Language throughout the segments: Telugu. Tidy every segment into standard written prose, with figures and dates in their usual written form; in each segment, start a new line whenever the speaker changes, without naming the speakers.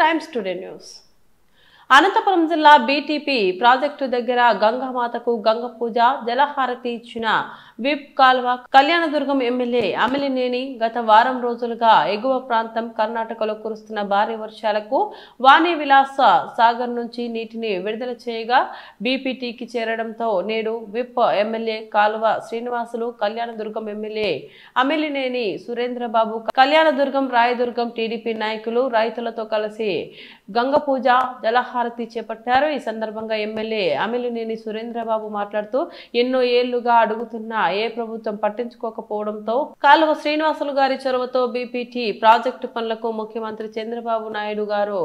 Times today news. అనంతపురం జిల్లా బీటీపీ ప్రాజెక్టు దగ్గర గంగామాతకు గంగ పూజ జలహారతి ఇచ్చిన విప్ కాల్వ కళ్యాణదుర్గం ఎమ్మెల్యే అమిలినేని గత వారం రోజులుగా ఎగువ ప్రాంతం కర్ణాటకలో కురుస్తున్న భారీ వర్షాలకు వాణి విలాస సాగర్ నుంచి నీటిని విడుదల చేయగా బీపీటీకి చేరడంతో నేడు whip MLA Kalva Srinivasulu Kalyandurg MLA Amilineni Surendra Babu Kalyandurg Rayadurgam TDP నాయకులు రైతులతో కలిసి గంగ పూజ జలహారతి చేపట్టారు. ఈ సందర్భంగా ఎమ్మెల్యే అమిలినేని సురేంద్రబాబు మాట్లాడుతూ ఎన్నో ఏళ్లుగా అడుగుతున్నా ఏ ప్రభుత్వం పట్టించుకోకపోవడంతో కాలువ శ్రీనివాసులు గారి చొరవతో బీపీటీ ప్రాజెక్టు పనులకు ముఖ్యమంత్రి చంద్రబాబు నాయుడు గారు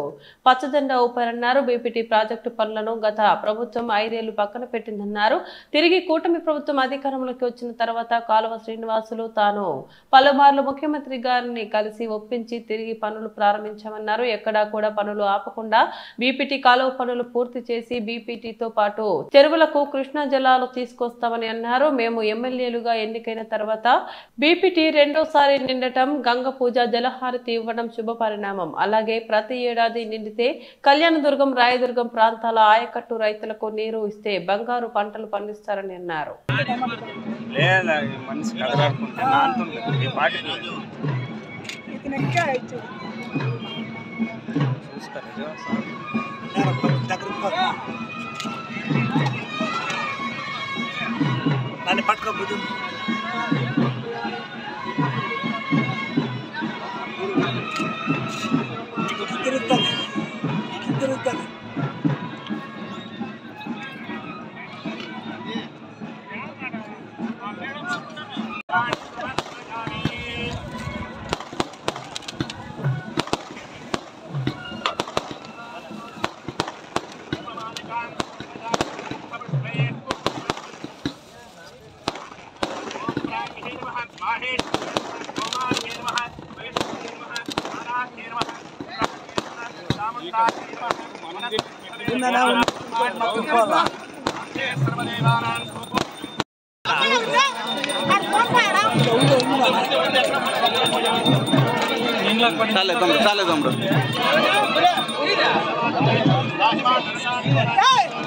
పచ్చజెండా ఊపారన్నారు. బీపీటీ ప్రాజెక్టు పనులను గత ప్రభుత్వం 5 ఏళ్లు పక్కన పెట్టిందన్నారు. తిరిగి కూటమి ప్రభుత్వం అధికారంలోకి వచ్చిన తర్వాత కాలువ శ్రీనివాసులు తాను పలుమార్లు ముఖ్యమంత్రి గారిని కలిసి ఒప్పించి తిరిగి పనులు ప్రారంభించామన్నారు. ఎక్కడా కూడా పనులు ఆపకుండా బీపీటీ కాలువ పనులు పూర్తి చేసి బీపీటీతో పాటు చెరువులకు కృష్ణా జలాలు తీసుకొస్తామని అన్నారు. మేము ఎమ్మెల్యేలుగా ఎన్నికైన తర్వాత బీపీటీ రెండోసారి నిండటం గంగ పూజ జలహారతి ఇవ్వడం శుభ పరిణామం. అలాగే ప్రతి ఏడాది నిండితే కళ్యాణదుర్గం రాయదుర్గం ప్రాంతాల ఆయకట్టు రైతులకు నీరు ఇస్తే బంగారు పంటలు పండిస్తారని అన్నారు.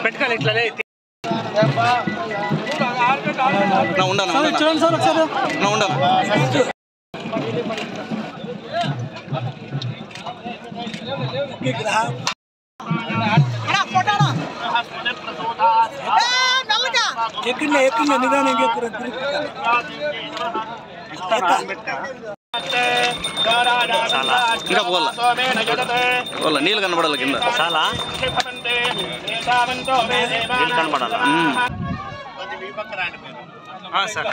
పెట్టుకోవాలి ఇట్లా
ఎక్కడ నిదానంగా
ఇంకా పోవాల నీళ్ళు కనబడాలి కింద చాలా నీళ్ళు కనబడాలా సార్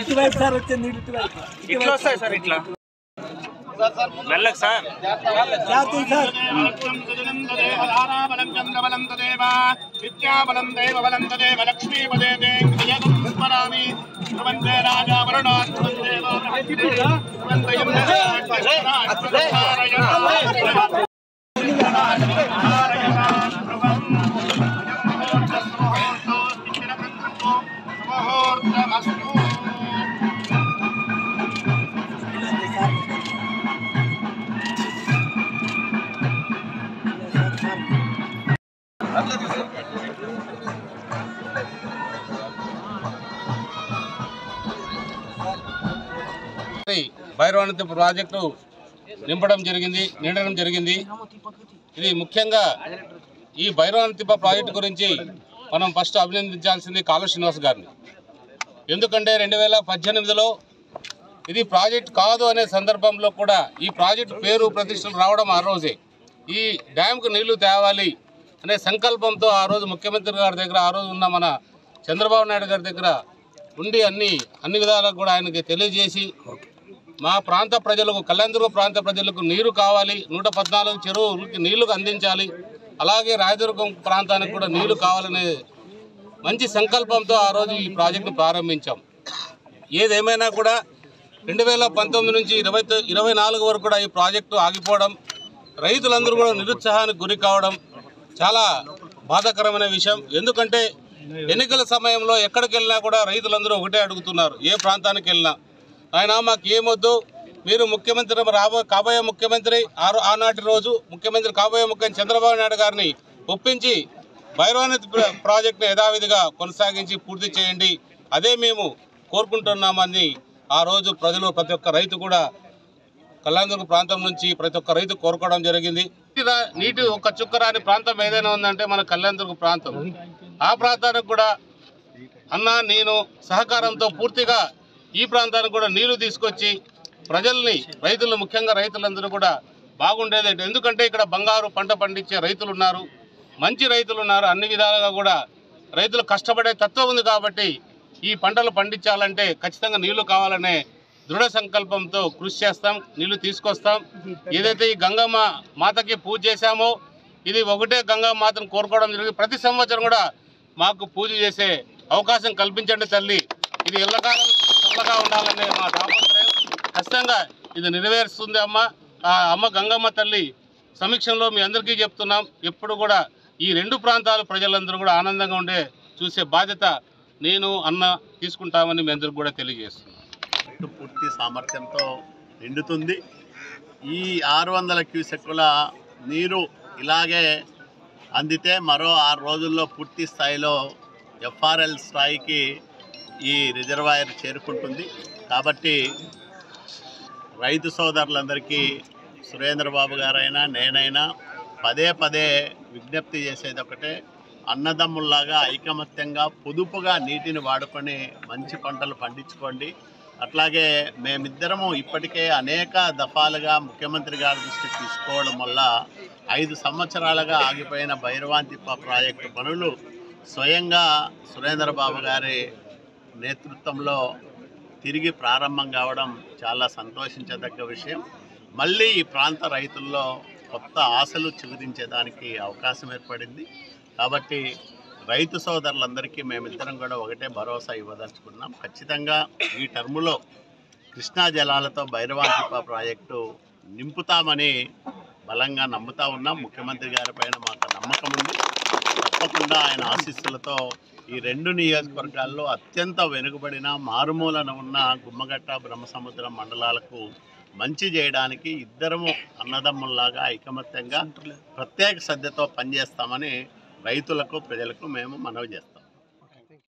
ఇటువైపు సార్ వచ్చింది
ఇట్లా వస్తాయి సార్ ఇట్లా మెల్లకి సార్
విద్యాబలం దైవబలం తదేవ లక్ష్మీపదే స్మరామి ధ్రువంతే రాజా వరుణాత్
భైరవానంద ప్రాజెక్టు నిండడం జరిగింది. ఇది ముఖ్యంగా ఈ భైరవానంద ప్రాజెక్టు గురించి మనం ఫస్ట్ అభినందించాల్సింది కాలువ శ్రీనివాస్ గారిని. ఎందుకంటే 2018లో ఇది ప్రాజెక్ట్ కాదు అనే సందర్భంలో కూడా ఈ ప్రాజెక్టు పేరు ప్రతిష్టలు రావడం ఆ రోజే. ఈ డ్యామ్కు నీళ్లు తేవాలి అనే సంకల్పంతో ఆ రోజు ముఖ్యమంత్రి గారి దగ్గర, ఆ రోజు ఉన్న మన చంద్రబాబు నాయుడు గారి దగ్గర ఉండి అన్ని విధాలకు కూడా ఆయనకి తెలియజేసి మా ప్రాంత ప్రజలకు, కళ్యాణదుర్గం ప్రాంత ప్రజలకు నీరు కావాలి, 114 చెరువులకి నీళ్లు అందించాలి, అలాగే రాయదుర్గం ప్రాంతానికి కూడా నీళ్లు కావాలనే మంచి సంకల్పంతో ఆ రోజు ఈ ప్రాజెక్టును ప్రారంభించాం. ఏదేమైనా కూడా 2019 నుంచి 2024 వరకు కూడా ఈ ప్రాజెక్టు ఆగిపోవడం, రైతులందరూ కూడా నిరుత్సాహానికి గురి కావడం చాలా బాధాకరమైన విషయం. ఎందుకంటే ఎన్నికల సమయంలో ఎక్కడికి వెళ్ళినా కూడా రైతులందరూ ఒకటే అడుగుతున్నారు, ఏ ప్రాంతానికి వెళ్ళినా ఆయన మాకు ఏమొద్దు, మీరు ముఖ్యమంత్రి కాబోయే ముఖ్యమంత్రి ఆనాటి రోజు ముఖ్యమంత్రి కాబోయే ముఖ్యమంత్రి చంద్రబాబు నాయుడు గారిని ఒప్పించి భైరవనది ప్రాజెక్టును యథావిధిగా కొనసాగించి పూర్తి చేయండి, అదే మేము కోరుకుంటున్నామని ఆ రోజు ప్రజలు ప్రతి ఒక్క రైతు కూడా కళ్యాణదుర్గం ప్రాంతం నుంచి ప్రతి ఒక్క రైతు కోరుకోవడం జరిగింది. నీటి ఒక చుక్కరాని ప్రాంతం ఏదైనా ఉందంటే మన కళ్యాణదుర్గం ప్రాంతం. ఆ ప్రాంతానికి కూడా అన్న నేను సహకారంతో పూర్తిగా ఈ ప్రాంతానికి కూడా నీళ్లు తీసుకొచ్చి ప్రజల్ని రైతులు ముఖ్యంగా రైతులందరూ కూడా బాగుండేది. ఎందుకంటే ఇక్కడ బంగారు పంట పండించే రైతులు ఉన్నారు, మంచి రైతులు ఉన్నారు, అన్ని విధాలుగా కూడా రైతులు కష్టపడే తత్వం ఉంది. కాబట్టి ఈ పంటలు పండించాలంటే ఖచ్చితంగా నీళ్లు కావాలనే దృఢ సంకల్పంతో కృషి చేస్తాం, నీళ్లు తీసుకొస్తాం. ఏదైతే ఈ గంగమ్మ మాతకి పూజ చేశామో ఇది ఒకటే గంగమ్మ మాతను కోరుకోవడం జరిగింది. ప్రతి సంవత్సరం కూడా మాకు పూజ చేసే అవకాశం కల్పించండి తల్లి, ఇది ఎల్లకాలం చల్లగా ఉండాలనే మా తాపత్రయం. ఖచ్చితంగా ఇది నెరవేరుస్తుంది అమ్మ. ఆ అమ్మ గంగమ్మ తల్లి సమీక్షంలో మీ అందరికీ చెప్తున్నాం, ఎప్పుడు కూడా ఈ రెండు ప్రాంతాల ప్రజలందరూ కూడా ఆనందంగా ఉండే చూసే బాధ్యత నేను అన్న తీసుకుంటామని మీ అందరికి కూడా తెలియజేస్తున్నాను.
పూర్తి సామర్థ్యంతో నిండుతుంది. ఈ 600 క్యూసెక్కుల నీరు ఇలాగే అందితే మరో 6 రోజుల్లో పూర్తి స్థాయిలో FRL స్థాయికి ఈ రిజర్వాయర్ చేరుకుంటుంది. కాబట్టి రైతు సోదరులందరికీ సురేంద్రబాబు గారైనా నేనైనా పదే పదే విజ్ఞప్తి చేసేది ఒకటే, అన్నదమ్ముల్లాగా ఐకమత్యంగా పొదుపుగా నీటిని వాడుకొని మంచి పంటలు పండించుకోండి. అట్లాగే మేమిద్దరము ఇప్పటికే అనేక దఫాలుగా ముఖ్యమంత్రి గారి దృష్టికి తీసుకోవడం వల్ల 5 సంవత్సరాలుగా ఆగిపోయిన భైరవాంతిప్ప ప్రాజెక్టు పనులు స్వయంగా సురేంద్రబాబు గారి నేతృత్వంలో తిరిగి ప్రారంభం కావడం చాలా సంతోషించదగ్గ విషయం. మళ్ళీ ఈ ప్రాంత రైతుల్లో కొత్త ఆశలు చిగురించేదానికి అవకాశం ఏర్పడింది. కాబట్టి రైతు సోదరులందరికీ మేమిద్దరం కూడా ఒకటే భరోసా ఇవ్వదలుచుకున్నాం. ఖచ్చితంగా ఈ టర్ములో కృష్ణా జలాలతో భైరవాంతిప్ప ప్రాజెక్టు నింపుతామని బలంగా నమ్ముతా ఉన్నాం. ముఖ్యమంత్రి గారి పైన మాకు నమ్మకం ఉంది. తప్పకుండా ఆయన ఆశీస్సులతో ఈ 2 నియోజకవర్గాల్లో అత్యంత వెనుకబడిన మారుమూలన ఉన్న గుమ్మగట్ట బ్రహ్మసముద్రం మండలాలకు మంచి చేయడానికి ఇద్దరము అన్నదమ్ముల్లాగా ఐకమత్యంగా ప్రత్యేక శ్రద్ధతో పనిచేస్తామని రైతులకు ప్రజలకు మేము మనవి చేస్తాం.